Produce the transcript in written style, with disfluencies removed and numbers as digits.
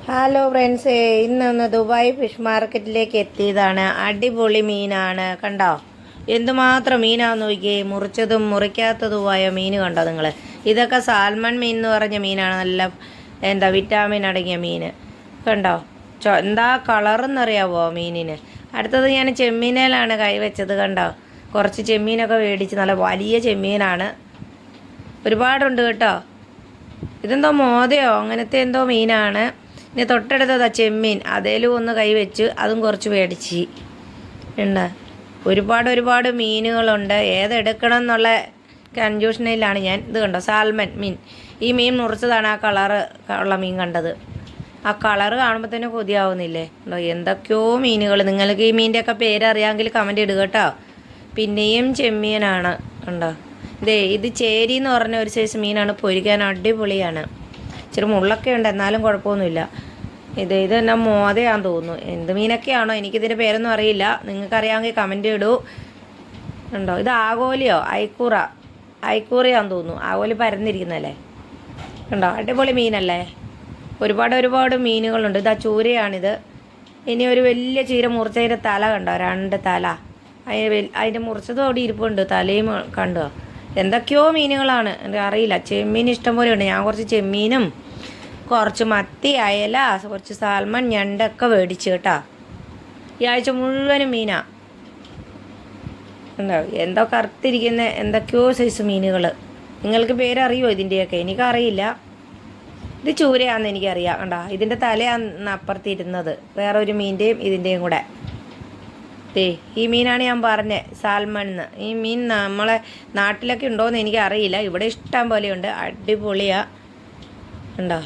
Hello friends, ഇന്നൊന്ന് Dubai fish മാർക്കറ്റിലേക്ക് എത്തിയതാണ്. അടിപൊളി മീനാണ്. കണ്ടോ എന്തുമാത്രം മീനാന്ന് നോക്കിയേ. മുറിച്ചതും മുറിക്കാത്തതുമായ മീൻ കണ്ടോ നിങ്ങൾ? ഇതൊക്കെ സാൽമൺ മീൻ എന്ന് പറഞ്ഞ മീനാണ്. നല്ല വിറ്റാമിൻ അടങ്ങിയ മീൻ കണ്ടോ. എന്താ കളറെന്നറിയാവോ മീനിന്. അടുത്തത് ഞാൻ ചെമ്മീനേലാണ് കൈവച്ചത്. കണ്ടോ, കുറച്ച് ചെമ്മീനൊക്കെ മേടിച്ച്. നല്ല വലിയ ചെമ്മീനാണ്, ഒരുപാടുണ്ട് കേട്ടോ. ഇതെന്തോ മോതയോ അങ്ങനത്തെ എന്തോ മീനാണ്. ഇനി തൊട്ടടുത്തതാ ചെമ്മീൻ, അതേലും ഒന്ന് കൈവച്ച് അതും കുറച്ച് മേടിച്ച് ഉണ്ട്. ഒരുപാട് മീനുകളുണ്ട്. ഏതെടുക്കണം എന്നുള്ള കൺഫ്യൂഷനിലാണ് ഞാൻ. ഇത് കണ്ടോ, സാൽമൺ മീൻ. ഈ മീൻ മുറിച്ചതാണ് ആ കളറ് ഉള്ള മീൻ കണ്ടത്. ആ കളറ് കാണുമ്പോൾ തന്നെ കൊതിയാവുന്നില്ലേ. ഉണ്ടോ എന്തൊക്കെയോ മീനുകൾ. നിങ്ങൾക്ക് ഈ മീൻ്റെയൊക്കെ പേരറിയാമെങ്കിൽ കമൻ്റ് ഇടുക കേട്ടോ. പിന്നെയും ചെമ്മീനാണ്. ഉണ്ടോ, ഇത് ചേരി എന്ന് പറഞ്ഞ ഒരു സൈസ് മീനാണ്. പൊരിക്കാൻ അടിപൊളിയാണ്. ഇച്ചിരി മുള്ളൊക്കെ ഉണ്ട്, എന്നാലും കുഴപ്പമൊന്നുമില്ല. ഇത് തന്നെ മോതയാന്ന് തോന്നുന്നു. എന്ത് മീനൊക്കെയാണോ, എനിക്കിതിൻ്റെ പേരൊന്നും അറിയില്ല. നിങ്ങൾക്കറിയാമെങ്കിൽ കമൻറ്റ് ഇടൂ. ഉണ്ടോ, ഇത് ആഗോലിയോ ഐക്കൂറയാന്ന് തോന്നുന്നു. ആഗോലി പരന്നിരിക്കുന്നല്ലേ. ഉണ്ടോ, അടിപൊളി മീനല്ലേ. ഒരുപാട് മീനുകളുണ്ട്. ഇതാ ചൂരയാണിത്. ഇനി ഒരു വലിയ ചീര മുറിച്ചതിൻ്റെ തല കണ്ടോ, 2 തല. അതിൻ്റെ മുറിച്ചതും അവിടെ ഇരിപ്പുണ്ട്, തലയും കണ്ടോ. എന്തൊക്കെയോ മീനുകളാണ്, എനിക്ക് അറിയില്ല. ചെമ്മീൻ ഇഷ്ടംപോലെ ഉണ്ട്. ഞാൻ കുറച്ച് ചെമ്മീനും കുറച്ച് മത്തി, അയല, കുറച്ച് സാൽമൺ, ഞണ്ടൊക്കെ മേടിച്ച് കേട്ടോ. ഈ ആഴ്ച മുഴുവനും മീനാ. ഉണ്ടോ എന്തോ കറുത്തിരിക്കുന്ന എന്തൊക്കെയോ സൈസ് മീനുകൾ. നിങ്ങൾക്ക് പേരറിയോ ഇതിൻ്റെയൊക്കെ? എനിക്കറിയില്ല. ഇത് ചൂരയാണെന്ന് എനിക്കറിയാം. കണ്ടോ, ഇതിൻ്റെ തലയാണ് അപ്പുറത്തിരുന്നത്, വേറെ ഒരു മീൻ്റെയും ഇതിൻ്റെയും കൂടെ. ഈ മീനാണ് ഞാൻ പറഞ്ഞത്, സാൽമൺ എന്ന്. ഈ മീൻ നമ്മളെ നാട്ടിലൊക്കെ ഉണ്ടോയെന്ന് എനിക്കറിയില്ല. ഇവിടെ ഇഷ്ടം പോലെയുണ്ട്. അടിപൊളിയാണ്. ഉണ്ടോ.